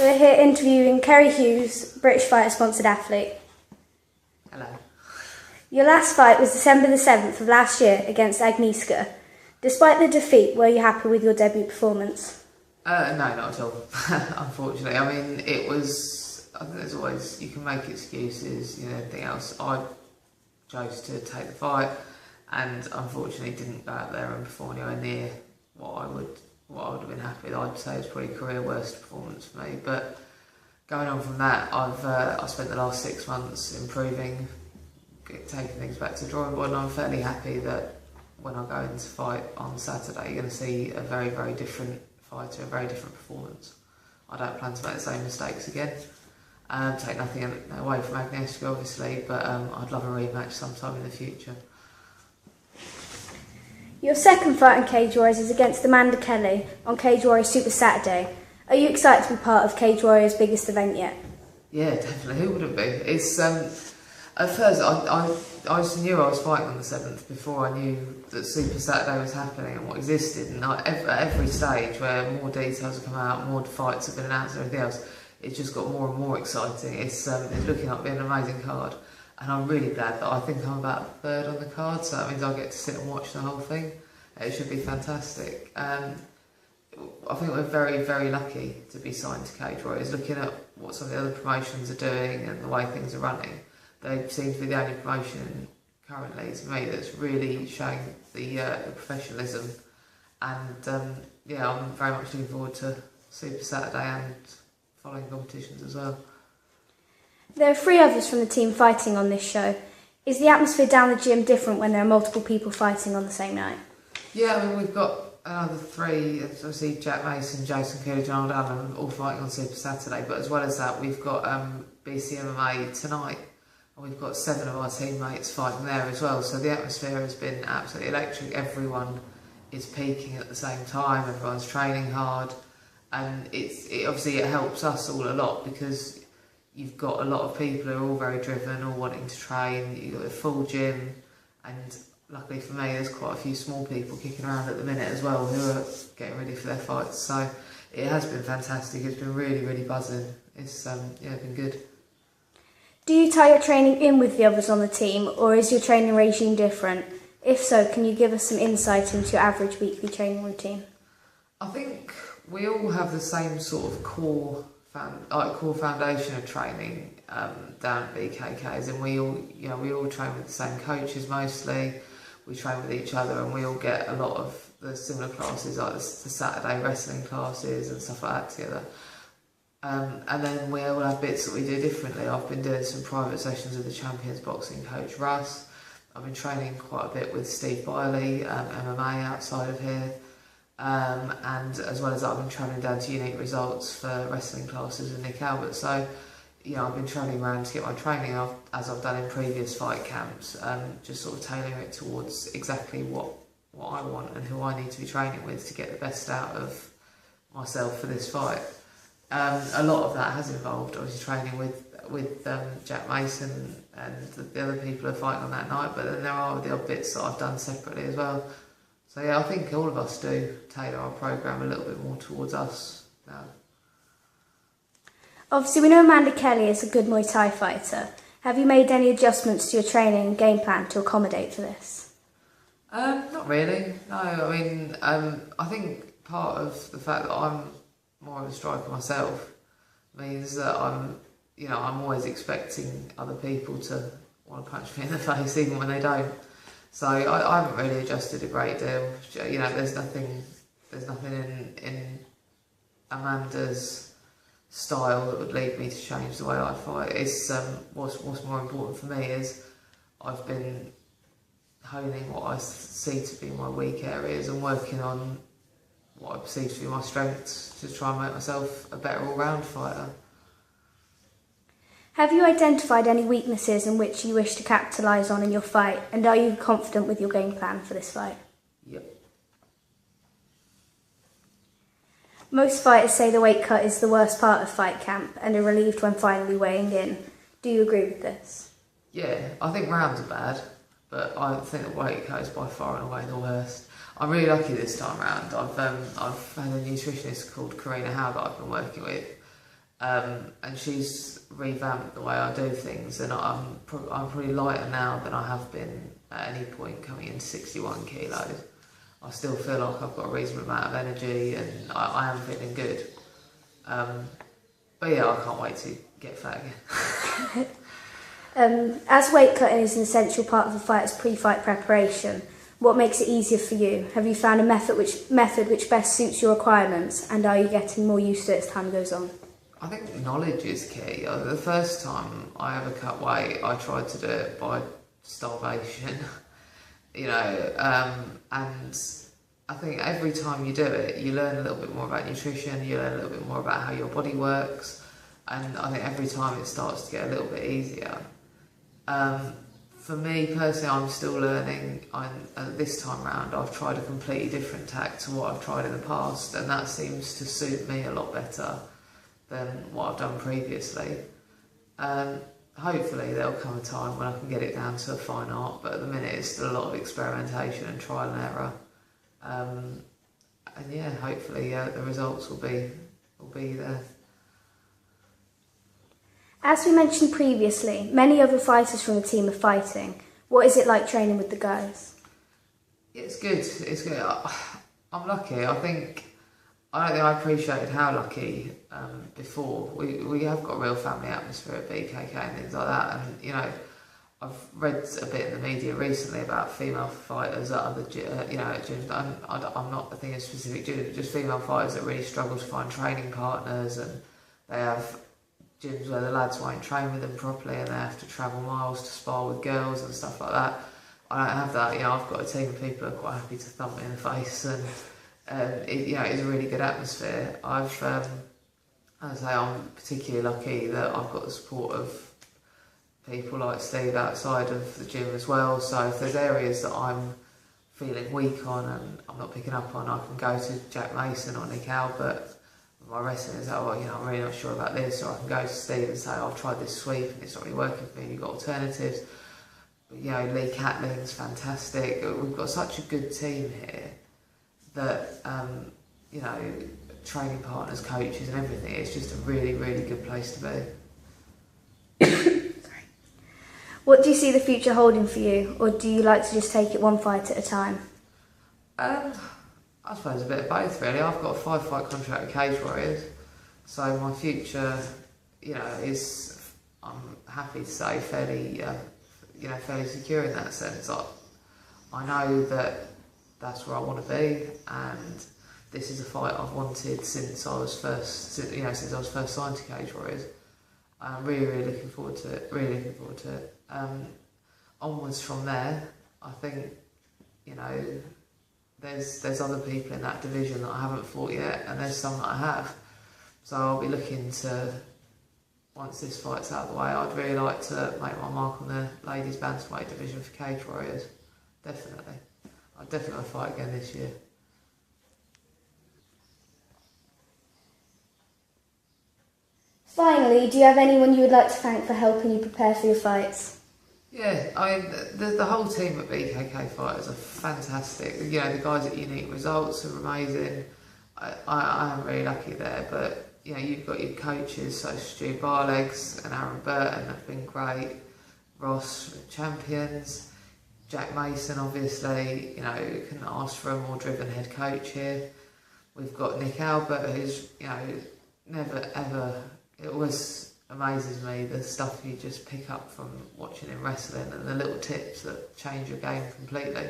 So we're here interviewing Kerry Hughes, British fighter-sponsored athlete. Hello. Your last fight was December the 7th of last year against Agnieszka. Despite the defeat, were you happy with your debut performance? No, not at all, unfortunately. I mean, it was, I think there's always, you can make excuses, anything else. I chose to take the fight and unfortunately didn't go out there and perform anywhere near what I would have been happy with. I'd say it's probably career worst performance for me. But going on from that, I've spent the last 6 months improving, taking things back to the drawing board, and I'm fairly happy that when I go into fight on Saturday, you're going to see a very, very different fighter, a very different performance. I don't plan to make the same mistakes again. Take nothing away from Agnieszka, obviously, but I'd love a rematch sometime in the future. Your second fight on Cage Warriors is against Amanda Kelly on Cage Warriors Super Saturday. Are you excited to be part of Cage Warriors' biggest event yet? Yeah, definitely. Who wouldn't be? It's at first I just knew I was fighting on the 7th before I knew that Super Saturday was happening and what existed. And at every stage where more details have come out, more fights have been announced and everything else, it's just got more and more exciting. It's looking like being an amazing card. And I'm really glad that I think I'm about third on the card, so that means I get to sit and watch the whole thing. It should be fantastic. I think we're very, very lucky to be signed to Cage Warriors. Looking at what some of the other promotions are doing and the way things are running, they seem to be the only promotion currently, to me, that's really showing the professionalism. And I'm very much looking forward to Super Saturday and following competitions as well. There are 3 others from the team fighting on this show. Is the atmosphere down the gym different when there are multiple people fighting on the same night? Yeah, I mean, we've got another 3, obviously Jack Mason, Jason Kelly, John Allen, all fighting on Super Saturday, but as well as that, we've got BCMMA tonight, and we've got 7 of our teammates fighting there as well, so the atmosphere has been absolutely electric. Everyone is peaking at the same time, everyone's training hard, and it helps us all a lot because you've got a lot of people who are all very driven, all wanting to train. You've got a full gym, and luckily for me, there's quite a few small people kicking around at the minute as well who are getting ready for their fights. So it has been fantastic. It's been really, really buzzing. It's been good. Do you tie your training in with the others on the team, or is your training regime different? If so, can you give us some insight into your average weekly training routine? I think we all have the same sort of core foundation of training down at BKKs, and we all train with the same coaches mostly. We train with each other, and we all get a lot of the similar classes, like the Saturday wrestling classes and stuff like that together. And then we all have bits that we do differently. I've been doing some private sessions with the Champions boxing coach Russ. I've been training quite a bit with Steve Biley, MMA outside of here. And as well as that, I've been travelling down to Unique Results for wrestling classes with Nick Albert. So, I've been travelling around to get my training as I've done in previous fight camps, just sort of tailoring it towards exactly what I want and who I need to be training with to get the best out of myself for this fight. A lot of that has involved obviously training with Jack Mason and the other people who are fighting on that night, but then there are the odd bits that I've done separately as well. So yeah, I think all of us do tailor our programme a little bit more towards us now. Obviously, we know Amanda Kelly is a good Muay Thai fighter. Have you made any adjustments to your training and game plan to accommodate for this? Not really, no. I mean, I think part of the fact that I'm more of a striker myself means that I'm always expecting other people to want to punch me in the face even when they don't. So I haven't really adjusted a great deal. There's nothing in Amanda's style that would lead me to change the way I fight. It's what's more important for me is I've been honing what I see to be my weak areas and working on what I perceive to be my strengths to try and make myself a better all-round fighter. Have you identified any weaknesses in which you wish to capitalise on in your fight, and are you confident with your game plan for this fight? Yep. Most fighters say the weight cut is the worst part of fight camp and are relieved when finally weighing in. Do you agree with this? Yeah, I think rounds are bad, but I think the weight cut is by far and away the worst. I'm really lucky this time round. I've had a nutritionist called Kerry Hughes that I've been working with, and she's revamped the way I do things, and I'm probably lighter now than I have been at any point coming in 61 kilos. I still feel like I've got a reasonable amount of energy, and I am feeling good. But yeah, I can't wait to get fat again. As weight cutting is an essential part of a fighter's pre-fight preparation, what makes it easier for you? Have you found a method which best suits your requirements, and are you getting more used to it as time goes on? I think knowledge is key. The first time I ever cut weight, I tried to do it by starvation, and I think every time you do it, you learn a little bit more about nutrition, you learn a little bit more about how your body works, and I think every time it starts to get a little bit easier. For me personally, I'm still learning. This time round, I've tried a completely different tack to what I've tried in the past, and that seems to suit me a lot better than what I've done previously. Hopefully there'll come a time when I can get it down to a fine art, but at the minute it's still a lot of experimentation and trial and error. And yeah, hopefully the results will be there. As we mentioned previously, many other fighters from the team are fighting. What is it like training with the guys? It's good. It's good. I'm lucky. I don't think I appreciated how lucky before. We have got a real family atmosphere at BKK and things like that. And I've read a bit in the media recently about female fighters at other at gyms. I'm not thinking of specific gyms, but just female fighters that really struggle to find training partners, and they have gyms where the lads won't train with them properly, and they have to travel miles to spar with girls and stuff like that. I don't have that. I've got a team of people who are quite happy to thump me in the face, and it's a really good atmosphere. As I say, I'm particularly lucky that I've got the support of people like Steve outside of the gym as well. So if there's areas that I'm feeling weak on and I'm not picking up on, I can go to Jack Mason or Nick Albert, my wrestling, and say, I'm really not sure about this, or I can go to Steve and say, I've tried this sweep and it's not really working for me, you've got alternatives. But, Lee Catling's fantastic. We've got such a good team here that, training partners, coaches and everything, it's just a really, really good place to be. What do you see the future holding for you, or do you like to just take it one fight at a time? I suppose a bit of both, really. I've got a 5-fight contract with Cage Warriors, so my future, is, I'm happy to say, fairly secure in that sense. I know that that's where I want to be, and this is a fight I've wanted since I was first signed to Cage Warriors. I'm really, really looking forward to it. Onwards from there, I think, there's other people in that division that I haven't fought yet, and there's some that I have. So I'll be looking to, once this fight's out of the way, I'd really like to make my mark on the ladies bantamweight division for Cage Warriors. Definitely. I'll definitely fight again this year. Finally, do you have anyone you would like to thank for helping you prepare for your fights? Yeah, the whole team at BKK Fighters are fantastic. The guys at Unique Results are amazing. I am really lucky there, but you've got your coaches, so Stu Barlegs and Aaron Burton have been great. Ross, champions. Jack Mason, obviously, couldn't ask for a more driven head coach here. We've got Nick Albert, who's, never ever, it always amazes me the stuff you just pick up from watching him wrestling and the little tips that change your game completely.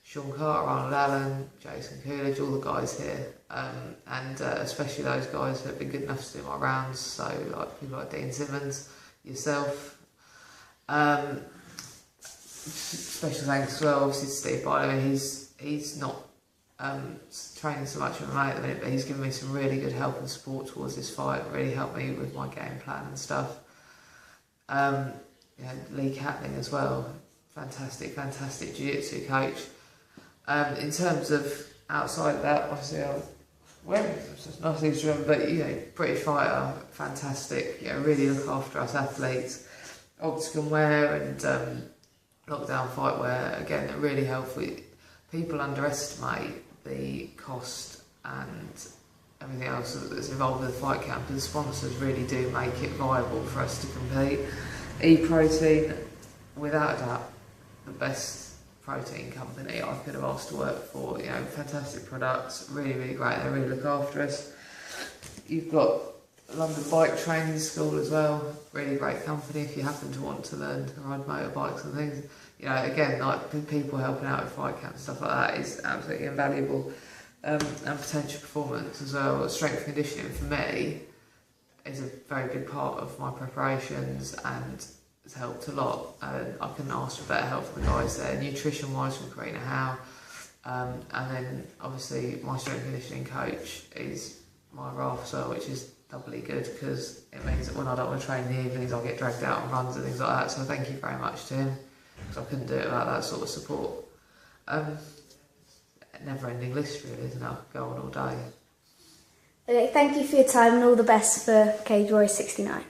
Sean Carter, Arnold Allen, Jason Coolidge, all the guys here, and especially those guys who have been good enough to do my rounds, so like people like Dean Simmons, yourself. Special thanks as well, obviously, to Steve Byler. He's not training so much MMA at the minute, but he's given me some really good help and support towards this fight, really helped me with my game plan and stuff. Lee Catling as well, fantastic jiu-jitsu coach. In terms of outside of that, obviously nothing to remember, but British fighter, fantastic, really look after us athletes. Octagon wear and lockdown fight wear, again, they're really helpful. People underestimate the cost and everything else that's involved with the fight camp, and the sponsors really do make it viable for us to compete. E-Protein, without a doubt, the best protein company I could have asked to work for. You know, fantastic products, really, really great. They really look after us. You've got London Bike Training School as well, really great company if you happen to want to learn to ride motorbikes and things. You know, again, like people helping out with fight camps and stuff like that is absolutely invaluable. And potential performance as well. Strength and conditioning for me is a very big part of my preparations and has helped a lot. I couldn't ask for better help from the guys there. Nutrition wise from Karina Howe, and then obviously my strength and conditioning coach is my Ralph as well, which is doubly good because it means that when I don't want to train in the evenings I'll get dragged out on runs and things like that. So thank you very much to him because I couldn't do it without that sort of support. Never-ending list really, isn't it? I could go on all day. Okay, thank you for your time and all the best for Cage Warriors 69.